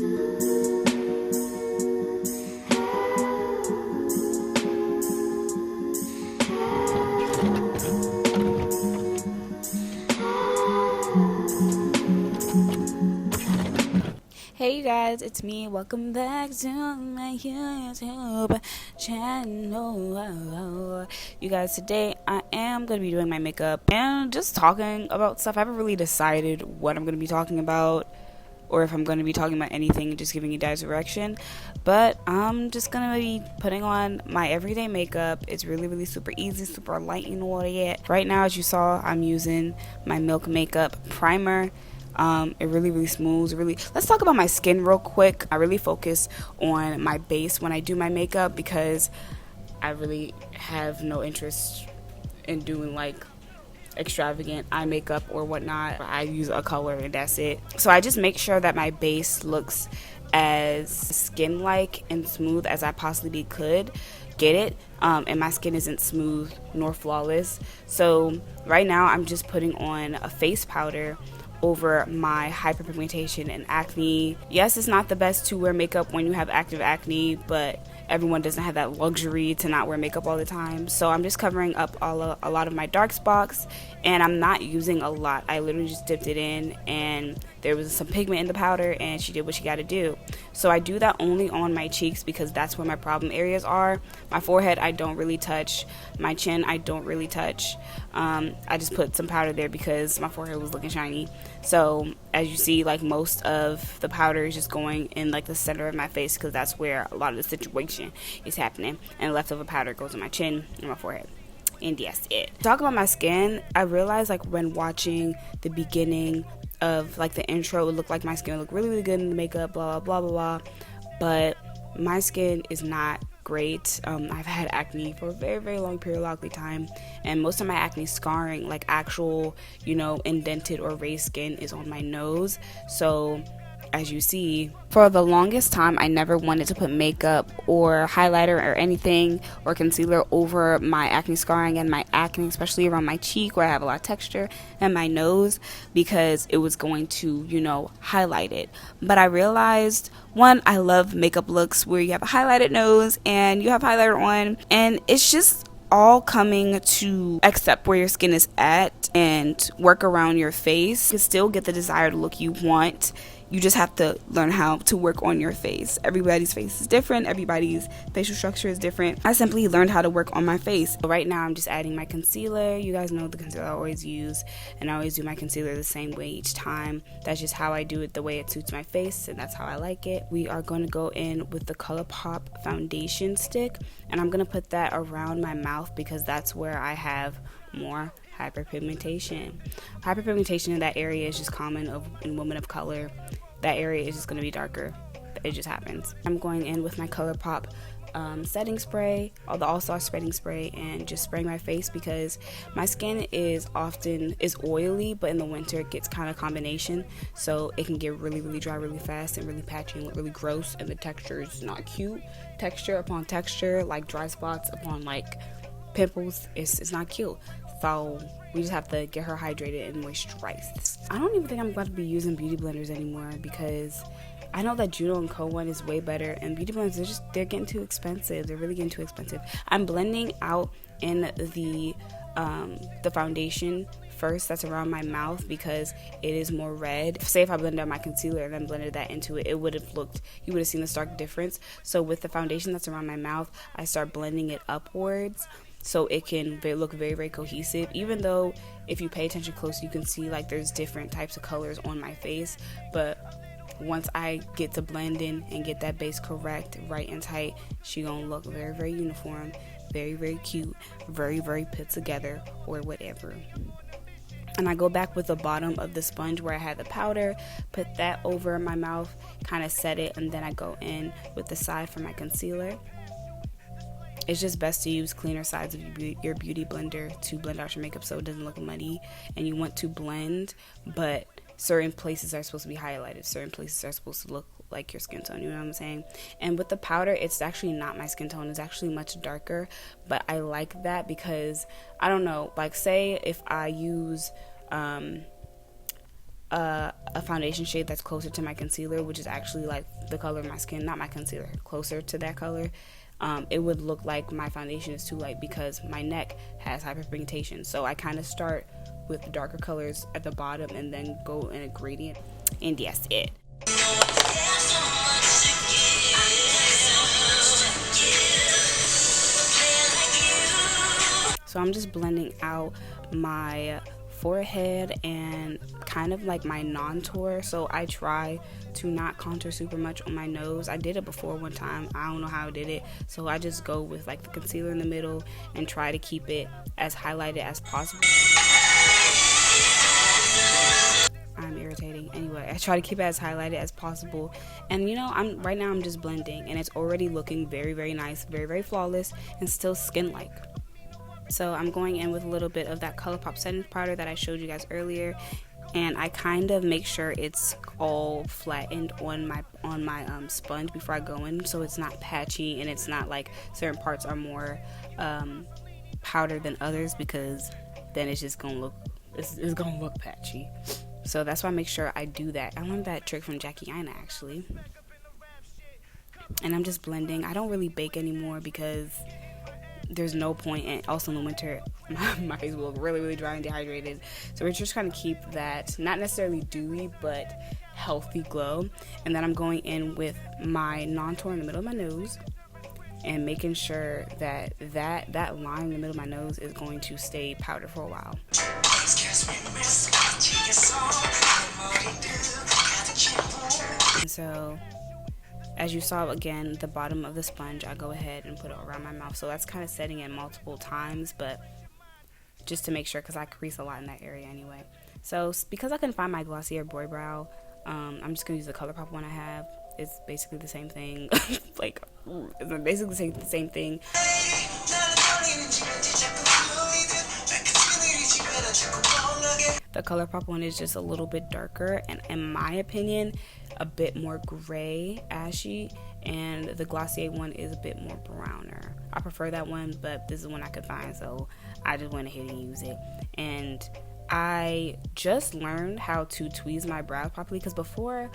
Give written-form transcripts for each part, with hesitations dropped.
Hey you guys, it's me. Welcome back to my YouTube channel. You guys, today I am going to be doing my makeup and just talking about stuff. I haven't really decided what I'm going to be talking about or if I'm going to be talking about anything, just giving you guys direction. But I'm just going to be putting on my everyday makeup. It's really super easy, super light, you know what I get. Right now, as you saw, I'm using my Milk Makeup Primer. It really smooths. Let's talk about my skin real quick. I really focus on my base when I do my makeup because I really have no interest in doing like extravagant eye makeup or whatnot. I use a color and that's it. So I just make sure that my base looks as skin-like and smooth as I possibly could get it. And my skin isn't smooth nor flawless. So right now I'm just putting on a face powder over my hyperpigmentation and acne. Yes, it's not the best to wear makeup when you have active acne, but everyone doesn't have that luxury to not wear makeup all the time. So I'm just covering up a lot of my dark spots, and I'm not using a lot. I literally just dipped it in, and there was some pigment in the powder, and she did what she got to do. So I do that only on my cheeks because that's where my problem areas are. My forehead, I don't really touch. My chin, I don't really touch. I just put some powder there because my forehead was looking shiny. So as you see, like most of the powder is just going in like the center of my face because that's where a lot of the situation is happening, and leftover powder goes on my chin and my forehead. And yes, it. Talk about my skin. I realized like when watching the beginning of like the intro, it looked like my skin looked really good in the makeup, blah blah blah, but my skin is not great. I've had acne for a very long periodically time, and most of my acne scarring, like actual, indented or raised skin, is on my nose. So as you see, for the longest time I never wanted to put makeup or highlighter or anything or concealer over my acne scarring and my acne, especially around my cheek where I have a lot of texture, and my nose, because it was going to highlight it. But I realized, one, I love makeup looks where you have a highlighted nose and you have highlighter on, and it's just all coming to accept where your skin is at and work around your face. You can still get the desired look you want. You just have to learn how to work on your face. Everybody's face is different. Everybody's facial structure is different. I simply learned how to work on my face. So right now I'm just adding my concealer. You guys know the concealer I always use, and I always do my concealer the same way each time. That's just how I do it, the way it suits my face, and that's how I like it. We are going to go in with the ColourPop foundation stick, and I'm going to put that around my mouth because that's where I have more hyperpigmentation. Hyperpigmentation in that area is just common in women of color. That area is just going to be darker. It just happens. I'm going in with my ColourPop setting spray, or the All-Star setting spray, and just spraying my face because my skin is oily, but in the winter it gets kind of combination, so it can get really dry really fast and really patchy and look really gross, and the texture is not cute. Texture upon texture, like dry spots upon like pimples, it's not cute. So we just have to get her hydrated and moisturized. I don't even think I'm going to be using beauty blenders anymore because I know that Juno & Co. one is way better, and beauty blenders, they're getting too expensive. They're really getting too expensive. I'm blending out in the foundation first that's around my mouth because it is more red. Say if I blended out my concealer and then blended that into it, you would have seen the stark difference. So with the foundation that's around my mouth, I start blending it upwards so it can look very cohesive. Even though if you pay attention close, you can see like there's different types of colors on my face, but once I get to blend in and get that base correct, right and tight, she gonna look very uniform, very cute, very put together or whatever. And I go back with the bottom of the sponge where I had the powder, put that over my mouth, kind of set it, and then I go in with the side for my concealer. It's just best to use cleaner sides of your beauty blender to blend out your makeup so it doesn't look muddy. And you want to blend, but certain places are supposed to be highlighted. Certain places are supposed to look like your skin tone, you know what I'm saying? And with the powder, it's actually not my skin tone. It's actually much darker, but I like that because, I don't know, like say if I use a foundation shade that's closer to my concealer, which is actually like the color of my skin, not my concealer, closer to that color, it would look like my foundation is too light because my neck has hyperpigmentation. So I kind of start with the darker colors at the bottom and then go in a gradient. And yes, it. So I'm just blending out my forehead and kind of like my non-tour. So I try to not contour super much on my nose. I did it before one time. I don't know how I did it. So I just go with like the concealer in the middle and try to keep it as highlighted as possible. I'm irritating. Anyway, I try to keep it as highlighted as possible. And you know, right now I'm just blending and it's already looking very, very nice, very, very flawless and still skin-like. So I'm going in with a little bit of that ColourPop setting powder that I showed you guys earlier, and I kind of make sure it's all flattened on my sponge before I go in, so it's not patchy and it's not like certain parts are more powdered than others, because then it's just gonna look it's gonna look patchy. So that's why I make sure I do that. I learned that trick from Jackie Aina actually. And I'm just blending. I don't really bake anymore because there's no point, and also in the winter my face will look really, really dry and dehydrated. So we're just trying to keep that not necessarily dewy but healthy glow. And then I'm going in with my non-tour in the middle of my nose and making sure that that line in the middle of my nose is going to stay powdered for a while. And so as you saw, again, the bottom of the sponge, I go ahead and put it around my mouth. So that's kind of setting it multiple times, but just to make sure, because I crease a lot in that area anyway. So because I couldn't find my Glossier Boy Brow, I'm just going to use the ColourPop one I have. It's basically the same thing. Like, it's basically the same thing. The ColourPop one is just a little bit darker, and in my opinion, a bit more gray, ashy, and the Glossier one is a bit more browner. I prefer that one, but this is one I could find, so I just went ahead and used it. And I just learned how to tweeze my brows properly, because before,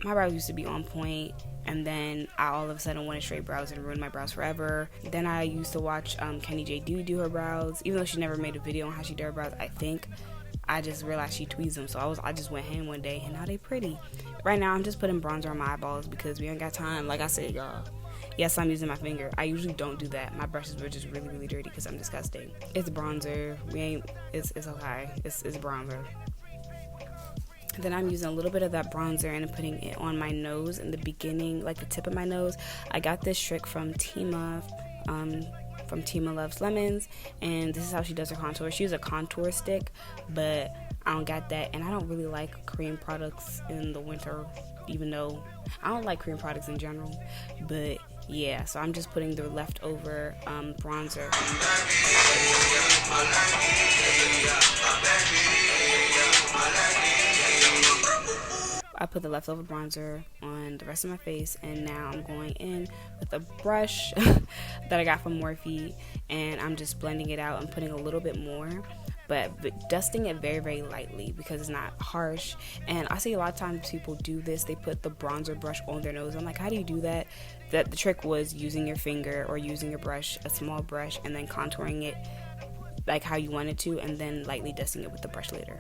my brows used to be on point, and then I all of a sudden wanted straight brows and ruined my brows forever. Then I used to watch Kenny J do her brows, even though she never made a video on how she did her brows, I think. I just realized she tweezed them, so I just went ham one day, and now they pretty. Right now, I'm just putting bronzer on my eyeballs because we ain't got time. Like I said, y'all. Yes, I'm using my finger. I usually don't do that. My brushes were just really, really dirty because I'm disgusting. It's bronzer. It's okay. It's bronzer. Then I'm using a little bit of that bronzer and putting it on my nose in the beginning, like the tip of my nose. I got this trick from Tima. From Tima Loves Lemons, and this is how she does her contour. She uses a contour stick, but I don't got that, and I don't really like cream products in the winter, even though I don't like cream products in general. But yeah, so I'm just putting the leftover bronzer. I put the leftover bronzer on the rest of my face, and now I'm going in with a brush that I got from Morphe, and I'm just blending it out and putting a little bit more, but dusting it very, very lightly because it's not harsh. And I see a lot of times people do this, they put the bronzer brush on their nose. I'm like, how do you do that? The trick was using your finger or using your brush, a small brush, and then contouring it like how you want it to, and then lightly dusting it with the brush later.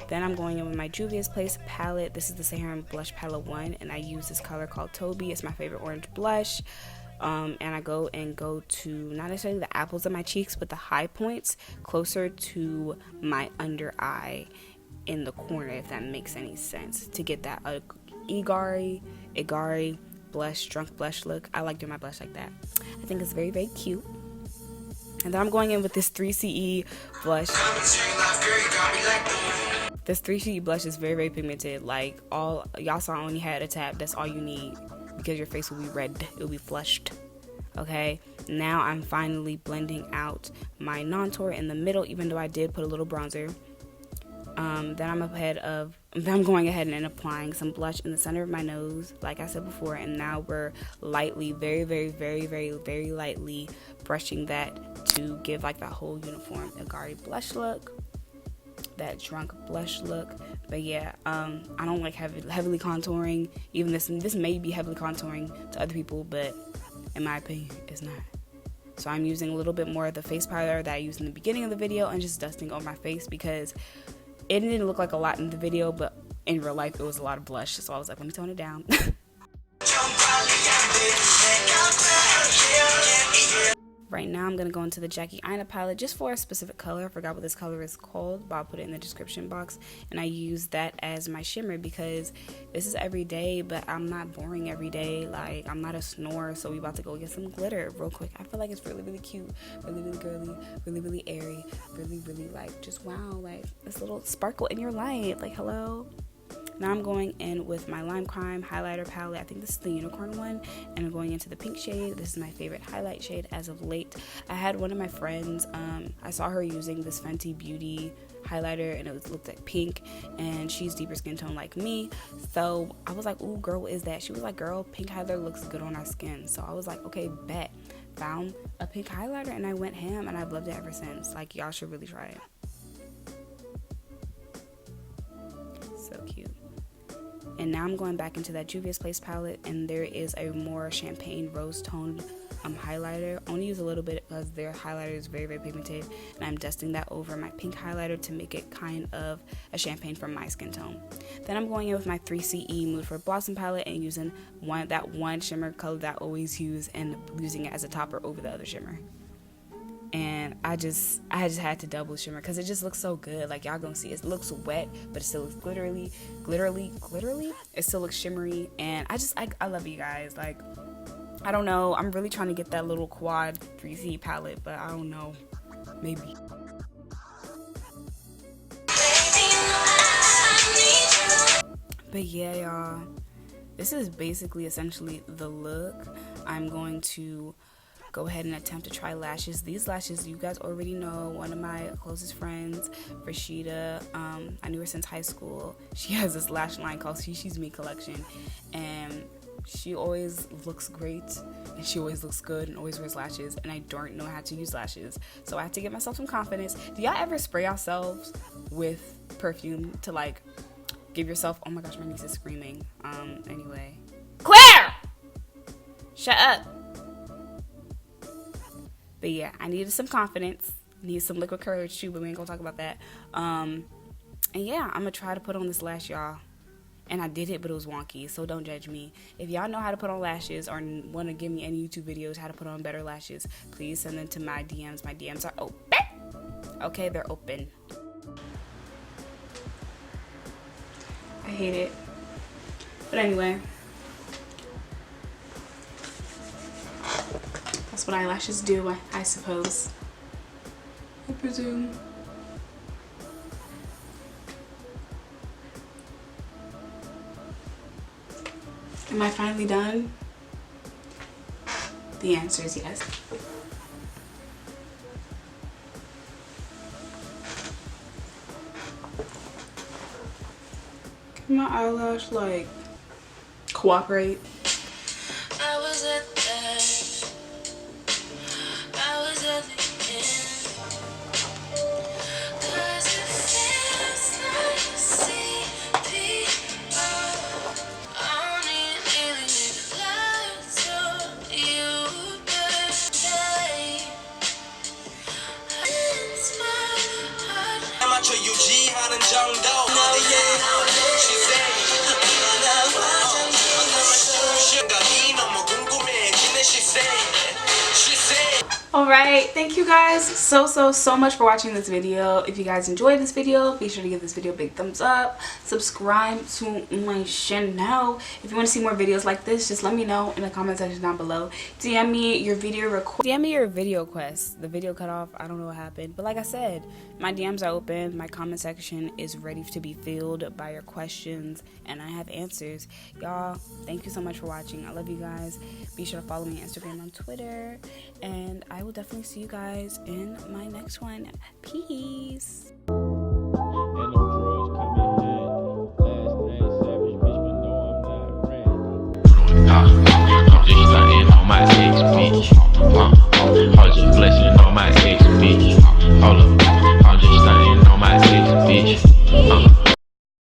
Then I'm going in with my Juvia's Place palette. This is the Saharan Blush Palette 1, and I use this color called Toby. It's my favorite orange blush. And I go to not necessarily the apples of my cheeks, but the high points closer to my under eye in the corner, if that makes any sense, to get that Igari blush, drunk blush look. I like doing my blush like that. I think it's very, very cute. And then I'm going in with this 3CE blush. This 3CE blush is very, very pigmented. Like, y'all saw I only had a tap. That's all you need, because your face will be red. It will be flushed. Okay? Now I'm finally blending out my non-tour in the middle, even though I did put a little bronzer. Then I'm going ahead and applying some blush in the center of my nose, like I said before, and now we're lightly, very, very, very, very, very lightly brushing that to give like that whole uniform Igari blush look, that drunk blush look. But yeah, I don't like heavily contouring. Even this may be heavily contouring to other people, but in my opinion, it's not. So I'm using a little bit more of the face powder that I used in the beginning of the video and just dusting on my face because it didn't look like a lot in the video, but in real life it was a lot of blush. So I was like, let me tone it down. Right now I'm going to go into the Jackie Aina palette just for a specific color. I forgot what this color is called, but I'll put it in the description box. And I use that as my shimmer because this is every day, but I'm not boring every day. Like, I'm not a snorer, so we about to go get some glitter real quick. I feel like it's really, really cute, really, really girly, really, really airy, really, really like just wow, like this little sparkle in your life. Like, hello. Now I'm going in with my Lime Crime highlighter palette. I think this is the unicorn one, and I'm going into the pink shade. This is my favorite highlight shade as of late. I had one of my friends, I saw her using this Fenty Beauty highlighter, and it looked like pink, and she's deeper skin tone like me. So I was like, ooh, girl, what is that? She was like, girl, pink highlighter looks good on our skin. So I was like, okay, bet. Found a pink highlighter, and I went ham, and I've loved it ever since. Like, y'all should really try it. So cute. And now I'm going back into that Juvia's Place palette, and there is a more champagne rose toned highlighter. I only use a little bit because their highlighter is very, very pigmented, and I'm dusting that over my pink highlighter to make it kind of a champagne from my skin tone. Then I'm going in with my 3CE Mood for Blossom palette and using that one shimmer color that I always use and using it as a topper over the other shimmer. And I just had to double shimmer because it just looks so good. Like, y'all gonna see, it looks wet, but it still looks glittery. It still looks shimmery, and I love you guys. Like, I don't know, I'm really trying to get that little quad 3C palette, but I don't know, maybe. But yeah, y'all, this is basically essentially the look. I'm going to go ahead and attempt to try lashes. These lashes, you guys already know, one of my closest friends, Rashida, I knew her since high school. She has this lash line called She's Me Collection, and she always looks great, and she always looks good, and always wears lashes, and I don't know how to use lashes, so I have to give myself some confidence. Do y'all ever spray yourselves with perfume to, like, give yourself, oh my gosh, my niece is screaming, anyway. Claire! Shut up! But yeah, I needed some confidence. Need some liquid courage too, but we ain't gonna talk about that. And yeah, I'm gonna try to put on this lash, y'all. And I did it, but it was wonky, so don't judge me. If y'all know how to put on lashes or want to give me any YouTube videos how to put on better lashes, please send them to my DMs. My DMs are open. Okay, they're open. I hate it. But anyway. That's what eyelashes do, I suppose. I presume. Am I finally done? The answer is yes. Can my eyelash, like, cooperate? I was at Alright, thank you guys so much for watching this video. If you guys enjoyed this video, be sure to give this video a big thumbs up. Subscribe to my channel. If you want to see more videos like this, just let me know in the comment section down below. DM me your video request. The video cut off. I don't know what happened. But like I said, my DMs are open. My comment section is ready to be filled by your questions, and I have answers. Y'all, thank you so much for watching. I love you guys. Be sure to follow me on Instagram and Twitter, and I will definitely see you guys in my next one. Peace.